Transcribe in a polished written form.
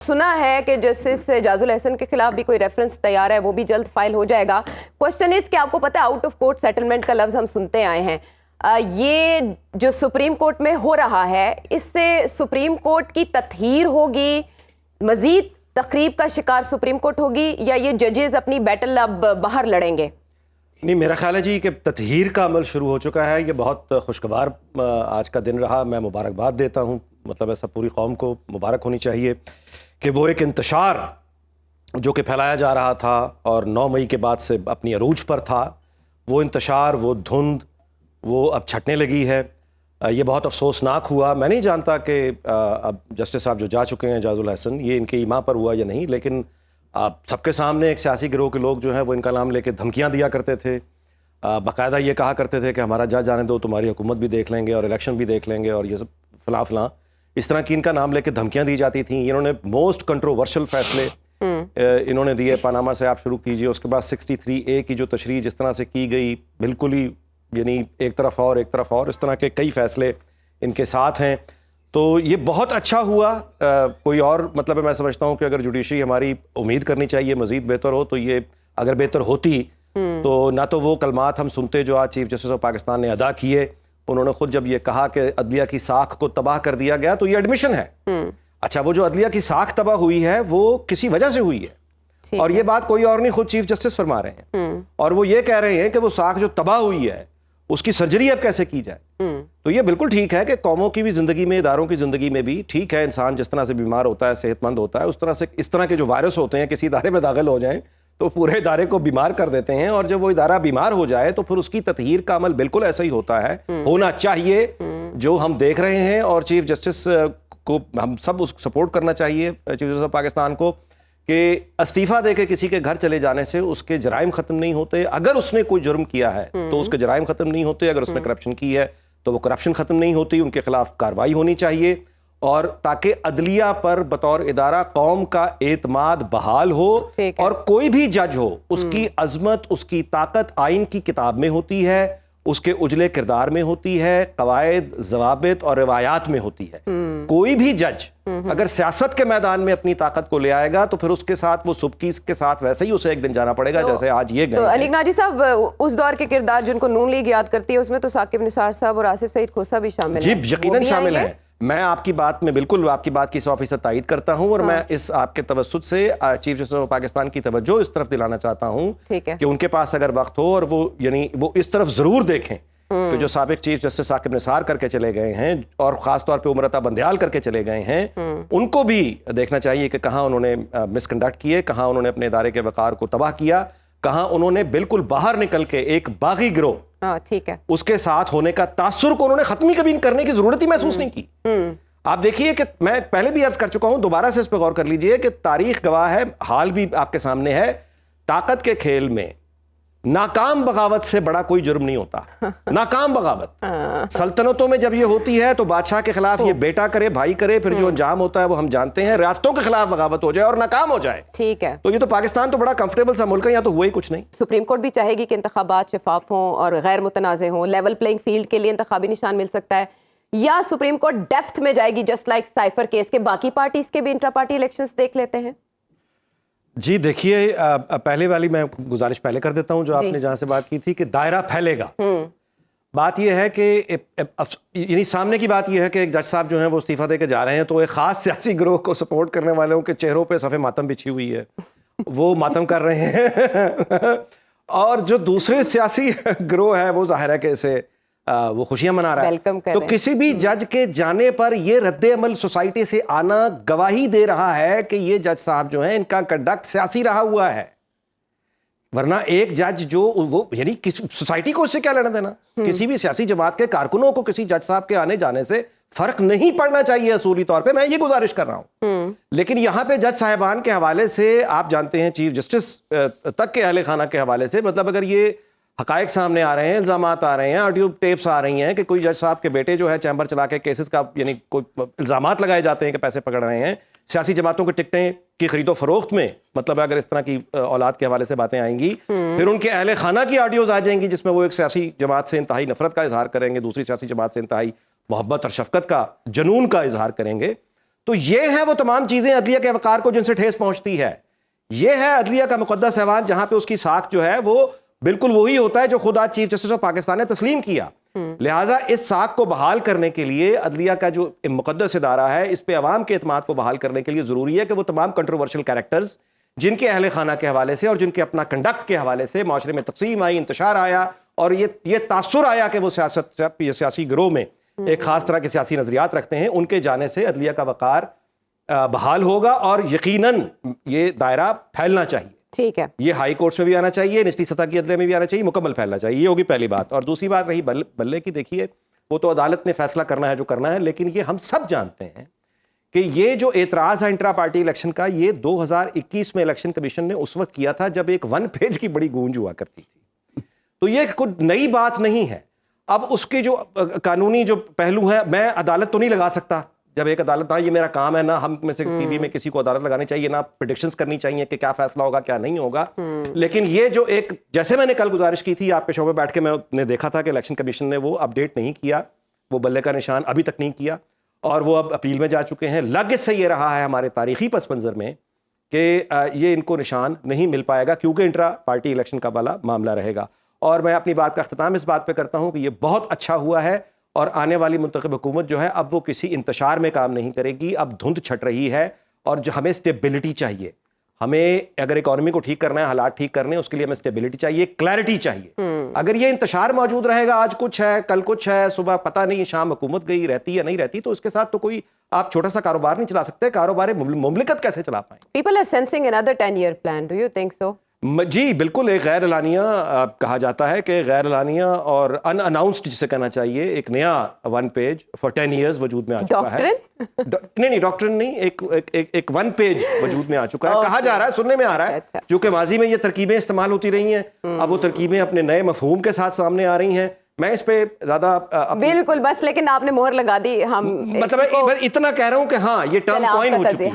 سنا ہے کہ جسٹس اعجاز الحسن کے خلاف بھی کوئی ریفرنس تیار ہے، وہ بھی جلد فائل ہو جائے گا۔ کوشچن اس کہ آپ کو پتہ ہے آؤٹ آف کورٹ سیٹلمنٹ کا لفظ ہم سنتے آئے ہیں، یہ جو سپریم کورٹ میں ہو رہا ہے اس سے سپریم کورٹ کی تطہیر ہوگی، مزید تخریب کا شکار سپریم کورٹ ہوگی، یا یہ ججز اپنی بیٹل اب باہر لڑیں گے؟ نہیں، میرا خیال ہے جی کہ تطہیر کا عمل شروع ہو چکا ہے۔ یہ بہت خوشگوار آج کا دن رہا، میں مبارکباد دیتا ہوں، مطلب ایسا پوری قوم کو مبارک ہونی چاہیے کہ وہ ایک انتشار جو کہ پھیلایا جا رہا تھا اور 9 مئی کے بعد سے اپنی عروج پر تھا، وہ انتشار، وہ دھند، وہ اب چھٹنے لگی ہے۔ یہ بہت افسوسناک ہوا۔ میں نہیں جانتا کہ اب جسٹس صاحب جو جا چکے ہیں اعجاز الحسن، یہ ان کے ایما پر ہوا یا نہیں، لیکن سب کے سامنے ایک سیاسی گروہ کے لوگ جو ہیں وہ ان کا نام لے کے دھمکیاں دیا کرتے تھے، باقاعدہ یہ کہا کرتے تھے کہ ہمارا جج جانے دو، تمہاری حکومت بھی دیکھ لیں گے اور الیکشن بھی دیکھ لیں گے اور یہ سب فلاں فلاں، اس طرح کی ان کا نام لے کے دھمکیاں دی جاتی تھیں۔ انہوں نے موسٹ کنٹروورشل فیصلے انہوں نے دیے۔ پاناما سے آپ شروع کیجئے، اس کے بعد 63A کی جو تشریح جس طرح سے کی گئی، بالکل ہی یعنی ایک طرف اور اس طرح کے کئی فیصلے ان کے ساتھ ہیں۔ تو یہ بہت اچھا ہوا۔ کوئی اور مطلب میں سمجھتا ہوں کہ اگر جوڈیشری ہماری امید کرنی چاہیے مزید بہتر ہو، تو یہ اگر بہتر ہوتی تو نہ تو وہ کلمات ہم سنتے جو آج چیف جسٹس آف پاکستان نے ادا کیے۔ انہوں نے خود جب یہ کہا کہ عدلیہ کی ساکھ کو تباہ کر دیا گیا، تو یہ ایڈمیشن ہے۔ اچھا، وہ جو عدلیہ کی ساکھ تباہ ہوئی ہے وہ کسی وجہ سے ہوئی ہے، اور یہ بات کوئی اور نہیں، خود چیف جسٹس فرما رہے ہیں، اور وہ یہ کہہ رہے ہیں کہ وہ ساکھ جو تباہ ہوئی ہے اس کی سرجری اب کیسے کی جائے۔ تو یہ بالکل ٹھیک ہے کہ قوموں کی بھی زندگی میں، اداروں کی زندگی میں بھی ٹھیک ہے، انسان جس طرح سے بیمار ہوتا ہے، صحت مند ہوتا ہے، اس طرح کے جو وائرس ہوتے ہیں کسی ادارے میں داخل ہو جائیں تو پورے ادارے کو بیمار کر دیتے ہیں، اور جب وہ ادارہ بیمار ہو جائے تو پھر اس کی تطہیر کا عمل بالکل ایسا ہی ہوتا ہے، ہونا چاہیے، جو ہم دیکھ رہے ہیں۔ اور چیف جسٹس کو ہم سب سپورٹ کرنا چاہیے، چیف جسٹس آف پاکستان کو، کہ استعفیٰ دے کے کسی کے گھر چلے جانے سے اس کے جرائم ختم نہیں ہوتے۔ اگر اس نے کوئی جرم کیا ہے تو اس کے جرائم ختم نہیں ہوتے، اگر اس نے کرپشن کی ہے تو وہ کرپشن ختم نہیں ہوتی، ان کے خلاف کارروائی ہونی چاہیے، اور تاکہ عدلیہ پر بطور ادارہ قوم کا اعتماد بحال ہو، اور کوئی بھی جج ہو اس کی عظمت، اس کی طاقت آئین کی کتاب میں ہوتی ہے، اس کے اجلے کردار میں ہوتی ہے، قواعد، ضوابط اور روایات میں ہوتی ہے۔ کوئی بھی جج اگر سیاست کے میدان میں اپنی طاقت کو لے آئے گا تو پھر اس کے ساتھ وہ سبکیس کے ساتھ ویسے ہی اسے ایک دن جانا پڑے گا جیسے آج یہ گئے۔ تو علی ناجی صاحب، اس دور کے کردار جن کو نون لیگ یاد کرتی ہے اس میں تو ثاقب نثار صاحب اور آصف سعید کھوسہ بھی شامل ہیں۔ جی یقیناً شامل ہیں۔ میں آپ کی بات میں بالکل آپ کی بات کی 100% تائید کرتا ہوں، اور میں اس آپ کے توسط سے چیف جسٹس آف پاکستان کی توجہ اس طرف دلانا چاہتا ہوں کہ ان کے پاس اگر وقت ہو اور وہ یعنی وہ اس طرف ضرور دیکھیں کہ جو سابق چیف جسٹس ثاقب نثار کر کے چلے گئے ہیں، اور خاص طور پہ عمر عطا بندیال کر کے چلے گئے ہیں، ان کو بھی دیکھنا چاہیے کہ کہاں انہوں نے مس کنڈکٹ کیے، کہاں انہوں نے اپنے ادارے کے وقار کو تباہ کیا، کہاں انہوں نے بالکل باہر نکل کے ایک باغی گروہ اس کے ساتھ ہونے کا تاثر کو انہوں نے ختم کبھی کرنے کی ضرورت ہی محسوس نہیں کی۔ آپ دیکھیے کہ میں پہلے بھی عرض کر چکا ہوں، دوبارہ سے اس پہ غور کر لیجئے کہ تاریخ گواہ ہے، حال بھی آپ کے سامنے ہے، طاقت کے کھیل میں ناکام بغاوت سے بڑا کوئی جرم نہیں ہوتا۔ ناکام بغاوت سلطنتوں میں جب یہ ہوتی ہے تو بادشاہ کے خلاف یہ بیٹا کرے، بھائی کرے، پھر جو انجام ہوتا ہے وہ ہم جانتے ہیں، ریاستوں کے خلاف بغاوت ہو جائے اور ناکام ہو جائے، ٹھیک ہے، تو یہ تو پاکستان تو بڑا کمفرٹیبل سا ملک ہے، یہاں تو ہوا ہی کچھ نہیں۔ سپریم کورٹ بھی چاہے گی کہ انتخابات شفاف ہوں اور غیر متنازع ہوں، لیول پلینگ فیلڈ کے لیے انتخابی نشان مل سکتا ہے، یا سپریم کورٹ ڈیپتھ میں جائے گی جسٹ لائک سائفر کیس کے باقی پارٹیز کے بھی انٹرا پارٹی الیکشنز دیکھ لیتے ہیں؟ جی دیکھیے، پہلے والی میں گزارش پہلے کر دیتا ہوں جو آپ نے جہاں سے بات کی تھی کہ دائرہ پھیلے گا۔ بات یہ ہے کہ یعنی سامنے کی بات یہ ہے کہ ایک جج صاحب جو ہیں وہ استعفیٰ دے کے جا رہے ہیں، تو ایک خاص سیاسی گروہ کو سپورٹ کرنے والوں کے چہروں پہ صفحہ ماتم بچھی ہوئی ہے، وہ ماتم کر رہے ہیں، اور جو دوسرے سیاسی گروہ ہے وہ ظاہر ہے کہ اسے وہ خوشیاں منا رہا ہے۔ تو کسی بھی جج کے جانے پر یہ رد عمل سوسائٹی سے آنا گواہی دے رہا ہے کہ یہ جج صاحب جو ہیں ان کا کنڈکٹ سیاسی رہا ہوا ہے، ورنہ ایک جج جو وہ یعنی سوسائٹی کو اس سے کیا لینا دینا؟ کسی بھی سیاسی جماعت کے کارکنوں کو کسی جج صاحب کے آنے جانے سے فرق نہیں پڑنا چاہیے اصولی طور پہ، میں یہ گزارش کر رہا ہوں۔ لیکن یہاں پہ جج صاحبان کے حوالے سے آپ جانتے ہیں، چیف جسٹس تک کے اہل خانہ کے حوالے سے، مطلب اگر یہ حقائق سامنے آ رہے ہیں، الزامات آ رہے ہیں، آڈیو ٹیپس آ رہی ہیں کہ کوئی جج صاحب کے بیٹے جو ہے چیمبر چلا کے کیسز کا یعنی کوئی الزامات لگائے جاتے ہیں کہ پیسے پکڑ رہے ہیں، سیاسی جماعتوں کی ٹکٹیں کی خرید و فروخت میں، مطلب اگر اس طرح کی اولاد کے حوالے سے باتیں آئیں گی، پھر ان کے اہل خانہ کی آڈیوز آ جائیں گی جس میں وہ ایک سیاسی جماعت سے انتہائی نفرت کا اظہار کریں گے، دوسری سیاسی جماعت سے انتہائی محبت اور شفقت کا، جنون کا اظہار کریں گے، تو یہ ہیں وہ تمام چیزیں عدلیہ کے وقار کو جن سے ٹھیس پہنچتی ہے. یہ ہے عدلیہ کا مقدس ایوان جہاں پہ اس کی ساکھ جو ہے وہ بالکل وہی ہوتا ہے جو خود آج چیف جسٹس آف پاکستان نے تسلیم کیا. لہٰذا اس ساکھ کو بحال کرنے کے لیے عدلیہ کا جو مقدس ادارہ ہے اس پہ عوام کے اعتماد کو بحال کرنے کے لیے ضروری ہے کہ وہ تمام کنٹروورشل کریکٹرز جن کے اہل خانہ کے حوالے سے اور جن کے اپنا کنڈکٹ کے حوالے سے معاشرے میں تقسیم آئی, انتشار آیا اور یہ تاثر آیا کہ وہ سیاسی گروہ میں ایک خاص طرح کے سیاسی نظریات رکھتے ہیں, ان کے جانے سے عدلیہ کا وقار بحال ہوگا اور یقیناً یہ دائرہ پھیلنا چاہیے. ٹھیک ہے, یہ ہائی کورٹس میں بھی آنا چاہیے, نچلی سطح کی عدلیہ میں بھی آنا چاہیے, مکمل پھیلنا چاہیے. یہ ہوگی پہلی بات. اور دوسری بات رہی بلے کی, دیکھیے وہ تو عدالت نے فیصلہ کرنا ہے جو کرنا ہے, لیکن یہ ہم سب جانتے ہیں کہ یہ جو اعتراض ہے انٹرا پارٹی الیکشن کا, یہ 2021 میں الیکشن کمیشن نے اس وقت کیا تھا جب ایک 1 پیج کی بڑی گونج ہوا کرتی تھی. تو یہ کوئی نئی بات نہیں ہے. اب اس کے جو قانونی جو پہلو ہیں, میں عدالت تو نہیں لگا سکتا. جب ایک عدالت, یہ میرا کام ہے, نہ ہم میں سے ٹی وی میں کسی کو عدالت لگانی چاہیے, نہ پریڈکشنز کرنی چاہیے کہ کیا فیصلہ ہوگا کیا نہیں ہوگا. لیکن یہ جو ایک, جیسے میں نے کل گزارش کی تھی آپ کے شعبے بیٹھ کے, میں نے دیکھا تھا کہ الیکشن کمیشن نے وہ اپڈیٹ نہیں کیا, وہ بلے کا نشان ابھی تک نہیں کیا اور وہ اب اپیل میں جا چکے ہیں. لگ اس سے یہ رہا ہے ہمارے تاریخی پس منظر میں کہ یہ ان کو نشان نہیں مل پائے گا کیونکہ انٹرا پارٹی الیکشن کا والا معاملہ رہے گا. اور میں اپنی بات کا اختتام اس بات پہ کرتا ہوں کہ یہ بہت اچھا ہوا ہے اور آنے والی منتخب حکومت جو ہے اب وہ کسی انتشار میں کام نہیں کرے گی. اب دھند چھٹ رہی ہے اور جو ہمیں اسٹیبلٹی چاہیے, ہمیں اگر اکانومی کو ٹھیک کرنا ہے, حالات ٹھیک کرنے ہیں, اس کے لیے ہمیں اسٹیبلٹی چاہیے, کلیئرٹی چاہیے. اگر یہ انتشار موجود رہے گا, آج کچھ ہے کل کچھ ہے, صبح پتہ نہیں شام حکومت گئی رہتی یا نہیں رہتی, تو اس کے ساتھ تو کوئی آپ چھوٹا سا کاروبار نہیں چلا سکتے. کاروبار مملکت کیسے چلا پائیں؟ people are sensing another 10-year plan. Do you think so? جی بالکل, ایک غیر اعلانیہ کہا جاتا ہے کہ غیر اعلانیہ اور ان اناؤنسڈ جسے کہنا چاہیے, ایک نیا 1 پیج فار 10 ایئرز وجود میں آ چکا ہے. نہیں ڈاکٹرن نہیں, ایک 1 پیج وجود میں آ چکا ہے. کہا جا رہا ہے, سننے میں آ رہا ہے, چونکہ ماضی میں یہ ترکیبیں استعمال ہوتی رہی ہیں, اب وہ ترکیبیں اپنے نئے مفہوم کے ساتھ سامنے آ رہی ہیں. میں اس پہ زیادہ بالکل بس, لیکن آپ نے مہر لگا دی. ہم مطلب اتنا کہہ رہا ہوں کہ ہاں یہ ٹرم کوائن ہو چکی ہے.